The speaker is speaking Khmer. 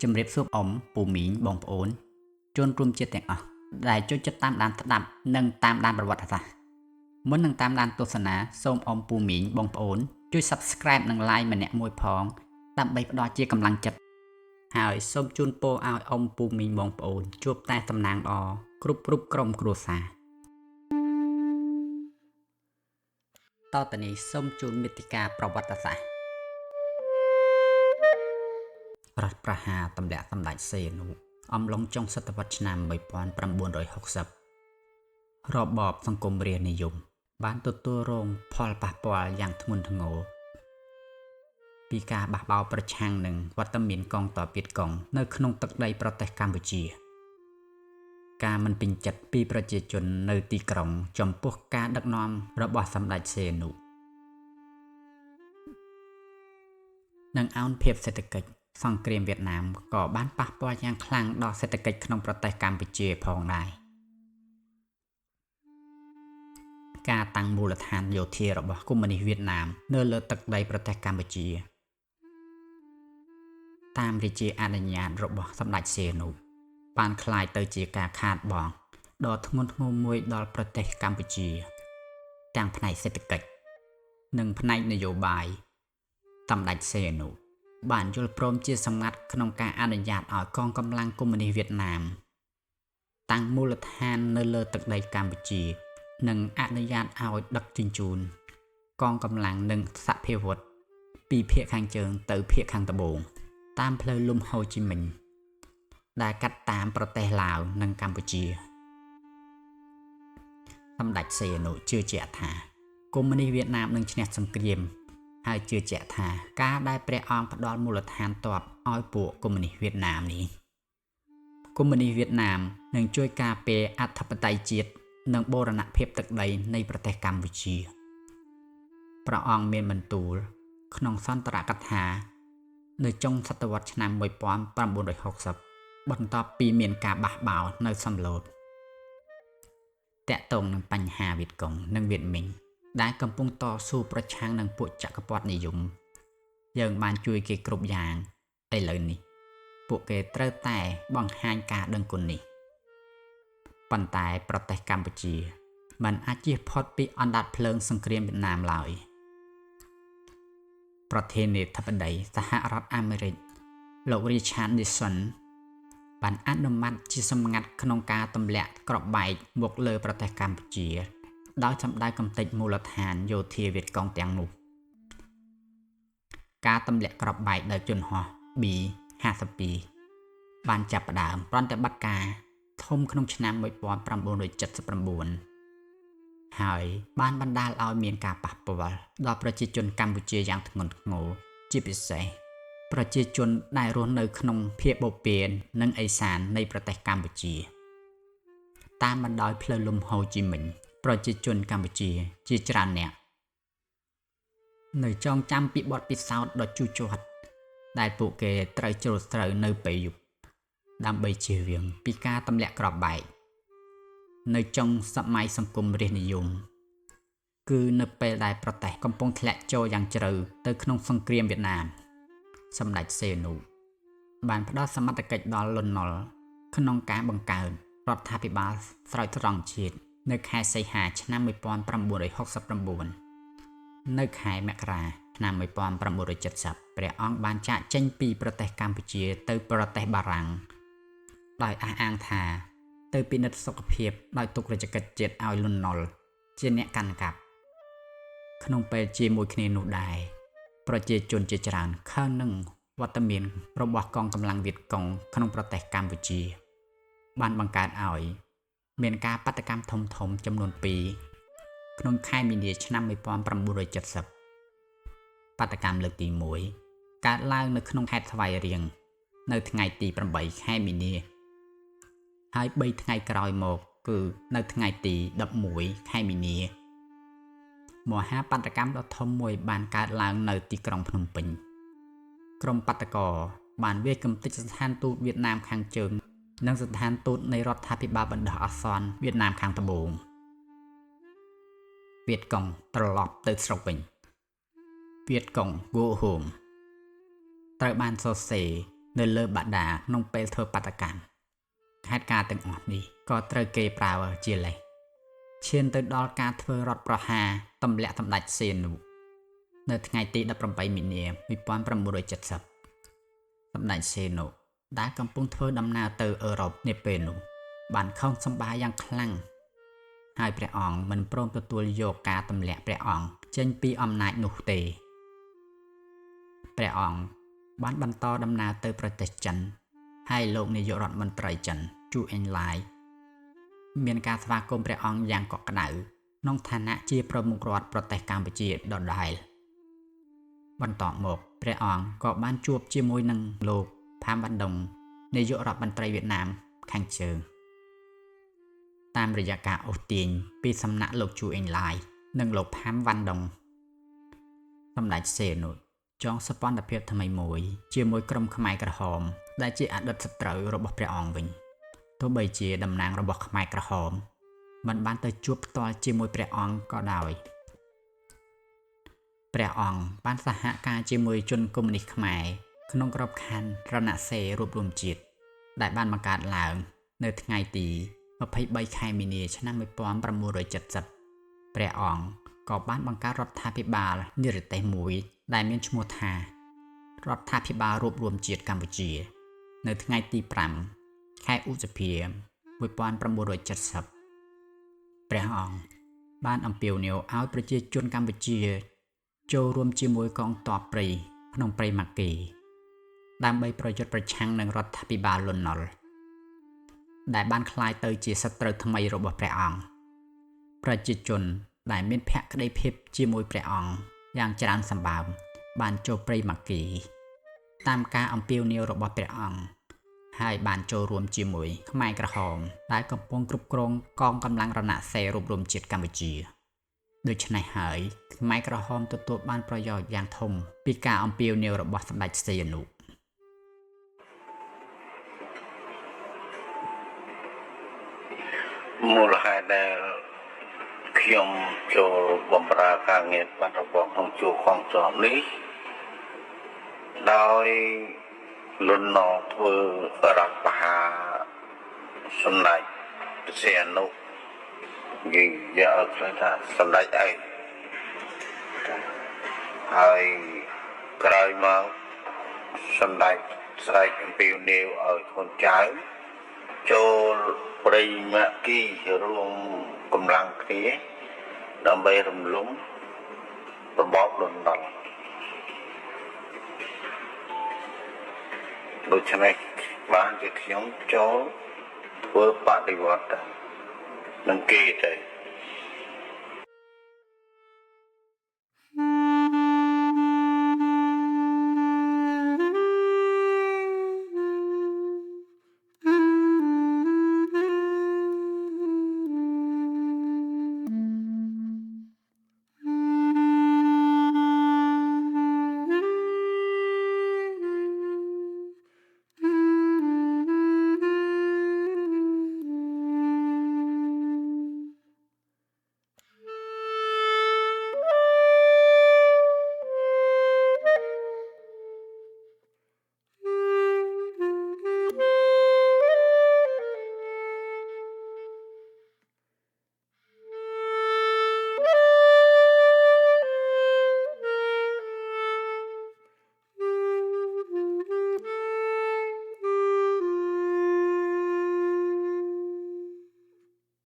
ជំរាបសួរអ៊ំពូមីងបងប្អូនជនរួមជាតិទាំងអស់ដែលចូលចិត្តតាមដានស្ដាប់និងតាមដានប្រវត្តិសាស្ត្រមុននឹងតាមដានទស្សនាសូមអ៊ំពូមីងបងប្អូនជួយ Subscribe និង Like ម្នាក់មួយផងដើម្បីផ្ដល់ជាកម្លាំងចិត្តហើយសូមជូនពរឲ្យអ៊ំពូមីងបងប្អូនជួបតែសំណាងល្អគ្រប់ក្រុមគ្រួសារតទៅនេះសូមជូនមេតិកាប្រវត្តិសាស្ត្ររដ្ឋប្រហារទម្លាក់សម្ដេចសីហនុអំឡុងចុងសតវត្សឆ្នាំ1960របបសង្គមរាស្ត្រនិយមបានទទួលរងផលប៉ះពាល់យ៉ាងធ្ងន់ធ្ងរពីការបះបោរប្រឆាំងនឹងវត្តមានកងទ័ពវៀតកុងនៅក្នុងទឹកដីប្រទេសកម្ពុជាការមិនពេញចិត្តពីប្រជាជននៅទីក្រុងចំពោះការដឹកនាំរបស់សម្ដេចសីហនុនិងអោនភាពសេដ្ឋកិច្ចសង្គ្រាមវៀតណាមក៏បានប៉ះពាល់យ៉ាងខ្លាំងដល់សេដ្ឋកិច្ចក្នុងប្រទេសកម្ពុជាផងដែរការតាំងមូលដ្ឋានយោធារបស់កុម្មុយនីសវៀតណាមនៅលើទឹកដីប្រទេសកម្ពុជាតាមរាជាអនុញ្ញាតរបស់សម្ដេចសីហនុបានคล้ายទៅជាការខាតបង់ដ៏ធ្ងន់ធ្ងរមួយដល់ប្រទេសកម្ពុជាទាំងផ្នែកសេដ្ឋកិច្ចនិងផ្នែកនយោបាយសម្ដេចសីហនុបានយល់ព្រមជាសម្ងាត់ក្នុងការអនុញ្ញាតឲ្យកងកម្លាំងកុម្មុយនីសវៀតណាមតាំងមូលដ្ឋាននៅលើទឹកដីកម្ពុជានិងអនុញ្ញាតឲ្យដឹកជញ្ជូនកងកម្លាំងនិងសព្វាវុធពីភាគខាងជើងទៅភាគខាងត្បូងតាមផ្លូវលំហូជីមិញដែលកាត់តាមប្រទេសឡាវនិងកម្ពុជាសម្ដេចសីហនុជឿជាក់ថាកុម្មុយនីសវៀតណាមនឹងឈ្នះសង្គ្រាមហើយជឿជាក់ថាការដែលព្រះអង្គផ្ដល់មូលដ្ឋានទ័ពឲ្យពួកកុម្មុយនីសវៀតណាមនេះកុម្មុយនីសវៀតណាមនឹងជួយការពារអធិបតេយ្យជាតិនិងបូរណភាពទឹកដីនៃប្រទេសកម្ពុជាព្រះអង្គមានបន្ទូលក្នុងសន្ទរកថានៅចុងសតវត្សឆ្នាំ1960បន្ទាប់ពីមានការបះបោរនៅសំឡូតតាក់ទងនឹងបញ្ហាវៀតកុងនិងវៀតមិញដែលកំពុងតស៊ូប្រឆាំងនឹងពួកចក្រពត្តិនិយមយើងបានជួយគេគ្រប់យ៉ាងឥឡូវនេះពួកគេត្រូវតែបង្ហាញការដឹងគុណនេះប៉ុន្តែប្រទេសកម្ពុជាមិនអាចជៀសផុតពីអណ្ដាតភ្លើងសង្គ្រាមវៀតណាមឡើយប្រធានាធិបតីសហរដ្ឋអាមេរិកលោក Richard Nixon បានអនុម័តជាសម្ងាត់ក្នុងការទម្លាក់គ្រាប់បែកមកលើប្រទេសកម្ពុជាដោយសម្ដៅកំទេចមូលដ្ឋានយោធាវៀតកុងទាំងនោះការទម្លាក់គ្រាប់បែកដោយជនហោះ B-52 បានចាប់ផ្ដើមប្រតិបត្តិការធំក្នុងឆ្នាំ1979ហើយបានបណ្ដាលឲ្យមានការប៉ះពាល់ដល់ប្រជាជនកម្ពុជាយ៉ាងធ្ងន់ធ្ងរជាពិសេសប្រជាជនដែលរស់នៅក្នុងភាគបូព៌ានិងឦសាននៃប្រទេសកម្ពុជាតាមបណ្ដោយផ្លូវលំហូជីមិញប្រជាជនកម្ពុជាជាច្រើនអ្នកនៅចងចាំពីបទពិសោធន៍ដ៏ជូរចត់ដែលពួកគេត្រូវជ្រុលស្រូវនៅពេលយប់ដើម្បីជៀសវាងពីការទម្លាក់គ្រាប់បែកនៅចុងសម័យសង្គមរាស្ត្រនិយមគឺនៅពេលដែលប្រទេសកំពុងធ្លាក់ចូលយ៉ាងជ្រៅទៅក្នុងសង្គ្រាមវៀតណាមសម្ដេចសីហនុបានផ្ដល់សមត្ថកិច្ចដល់លន់ នល់ក្នុងការបង្កើតរដ្ឋាភិបាលស្រោចស្រង់ជាតិនៅខែសីហាឆ្នាំ1969នៅខែមករាឆ្នាំ1970ព្រះអង្គបានចាកចេញពីប្រទេសកម្ពុជាទៅប្រទេសបារាំងដោយអះអាងថាទៅពិនិត្យសុខភាពដោយទុករជ្ជកិច្ចជាតិឲ្យលន់ នល់ជាអ្នកកាន់កាប់ក្នុងពេលជាមួយគ្នានោះដែរប្រជាជនជាច្រើនខឹងនឹងវត្តមានរបស់កងកម្លាំងវៀតកុងក្នុងប្រទេសកម្ពុជាបានបង្កើតឲ្យមានការបាតុកម្មធំចំនួន2ក្នុងខែមីនាឆ្នាំ1970បាតុកម្មលើកទី1កើតឡើងនៅក្នុងខេត្តស្វាយរៀងនៅថ្ងៃទី8ខែមីនាហើយ3ថ្ងៃក្រោយមកគឺនៅថ្ងៃទី11ខែមីនាមហាបាតុកម្មដ៏ធំមួយបានកើតឡើងនៅទីក្រុងភ្នំពេញក្រុមបាតុករបានវាយកំទេចស្ថានទូតវៀតណាមខាងជើងនិងស្ថានទូតនៃរដ្ឋាភិបាលបណ្ដោះអាសន្នវៀតណាមខាងត្បូងវៀតកុងត្រឡប់ទៅស្រុកវិញវៀតកុង Go Home ត្រូវបានសរសេរ នៅលើបាតាក្នុងពេលធ្វើបាតកម្មហេតុការណ៍ទាំងអស់នេះក៏ត្រូវគេប្រើជាលេសឈានទៅដល់ការធ្វើរដ្ឋប្រហារទម្លាក់សម្ដេចសៀនុនៅថ្ងៃទី18មីនា 1970សម្ដេចសៀនុដែលកំពុងធ្វើដំណើរទៅអឺរ៉ុបនាពេលនោះបានខំសម្បាយ៉ាងខ្លាំងហើយព្រះអង្គមិនព្រមទទួលយកការទម្លាក់ព្រះអង្គចេញពីអំណាចនោះទេព្រះអង្គបានបន្តដំណើរទៅប្រទេសចិនហើយលោកនាយករដ្ឋមន្ត្រីចិនជូអេនឡាយមានការស្វាគមន៍ព្រះអង្គយ៉ាងកក់ក្ដៅក្នុងឋានៈជាប្រមុខរដ្ឋប្រទេសកម្ពុជាដដែលបន្ទាប់មកព្រះអង្គក៏បានជួបជាមួយនឹងលោកផាមវ៉ាន់ដុងនាយករដ្ឋមន្ត្រីវៀតណាមខាងជើងតាមរយៈការអូសទាញពីសំណាក់លោកជូអេនឡាយនិងលោកផាមវ៉ាន់ដុងសម្ដេចសៀនុចងសម្ព័ន្ធភាពថ្មីមួយជាមួយក្រុមខ្មែរក្រហមដែលជាអតីតសត្រូវរបស់ព្រះអង្គវិញទោះបីជាតំណាងរបស់ខ្មែរក្រហមមិនបានទៅជួបផ្ទាល់ជាមួយព្រះអង្គក៏ដោយព្រះអង្គបានសហការជាមួយជនកុម្មុយនីសខ្មែរក្នុងក្របខ័ណ្ឌរណសិរ្សរួបរวมជាតិដែលបានបង្កើតឡើងនៅថ្ងៃទី23ខែមីនាឆ្នាំ1970ព្រះអង្គក៏បានបង្កើតរដ្ឋាភិបាលនិរទេសមួយដែលមានឈ្មោះថារដ្ឋាភិបាលរួបរวมជាតិកម្ពុជានៅថ្ងៃទី5ខែឧសភា1970ព្រះអង្គបានអំពាវនាវឲ្យប្រជាជនកម្ពុជាចូលរួមជាមួយកងទ័ពព្រៃក្នុងព្រៃម៉ាគីដើម្បីប្រយុទ្ធប្រឆាំងនឹងរដ្ឋាភិបាលលន់នល់ដែលបានក្លាយទៅជាសត្រូវថ្មីរបស់ព្រះអង្គប្រជាជនដែលមានភក្ដីភាពជាមួយព្រះអង្គយ៉ាងច្រើនសម្បើមបានចូលព្រៃម៉ាគីតាមការអំពាវនាវរបស់ព្រះអង្គហើយបានចូលរួមជាមួយខ្មែរក្រហមដែលកំពុងគ្រប់គ្រងកងកម្លាំងរណសិរ្សរួបរวมជាតិកម្ពុជាដូច្នេះហើយខ្មែរក្រហមទទួលបានប្រយោជន៍យ៉ាងធំពីការអំពាវនាវរបស់សម្ដេចសីហនុមូលហេតុដែលខ្ញុំចូលបម្រើការងារបាត់របស់ក្នុងជួរខំចំនេះដោយលន់នល់ធ្វើរដ្ឋបហាសម្ដេចសីហនុនិយាយឲ្យខ្លីថាសម្ដេចឯងហើយក្រោយមកសម្ដេចស្រែកអំពាវនាវឲ្យកូនចៅចូលព្រៃម៉ាគីរួមកម្លាំងគ្នាដើម្បីរំលំរបបលន់នល់ដូច្នេះបានជាខ្ញុំចូលធ្វើបដិវត្តនឹងគេទៅ